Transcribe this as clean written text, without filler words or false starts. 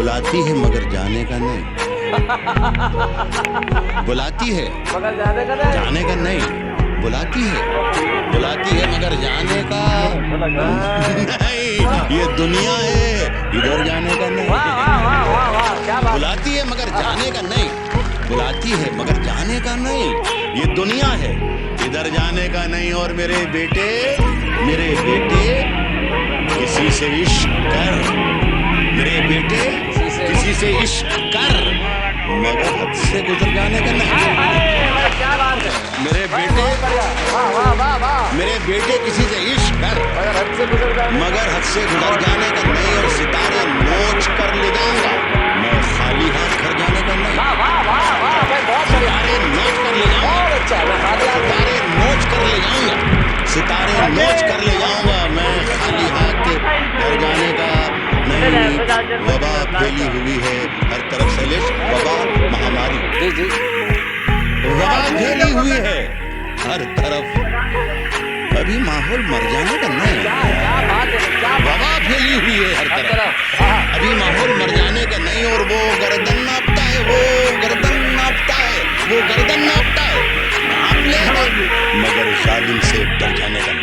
बुलाती है मगर जाने का नहीं। बुलाती है मगर जाने का नहीं। जाने का नहीं। बुलाती है मगर जाने का नहीं। ये दुनिया है, इधर जाने का नहीं। वाह वाह वाह वाह वाह, क्या बात। बुलाती है मगर जाने का नहीं। बुलाती है मगर जाने का नहीं। ये दुनिया है, इधर जाने का नहीं। और मेरे बेटे किसी से इश्क कर। मेरे बेटे किसी से इश्क कर, मगर हद से गुजर जाने का नहीं। हाय, हाय, क्या बात है। मेरे बेटे वाह वाह वाह वाह। मेरे बेटे किसी से इश्क कर, मगर हद से गुजर जाने मगर हद से गुजर जाने का नहीं। और सितारे नोच कर ले जाऊंगा, मैं खाली हाथ घर जाने का नहीं। वाह वाह वाह वाह भाई, बहुत बढ़िया। सितारे नोच कर ले जाऊंगा, बहुत अच्छा है, मैं खाली हाथ सितारे नोच कर ले जाऊंगा, सितारे नोच कर ले जाऊंगा, मैं खाली हाथ घर जाने का नहीं। वबा फैली हुई है हर तरफ से, वबा महामारी जी जी। वबा फैली हुई है हर तरफ, अभी माहौल मर जाने का नहीं। क्या बात है, क्या बात वबा फैली हुई है हर तरफ, है। हाँ, अभी माहौल मर जाने का नहीं। और वो गर्दन नापता है, वो गर्दन नापता है, वो गर्दन नापता है, नाप लेगा मगर जालिम से डर जाने का नहीं।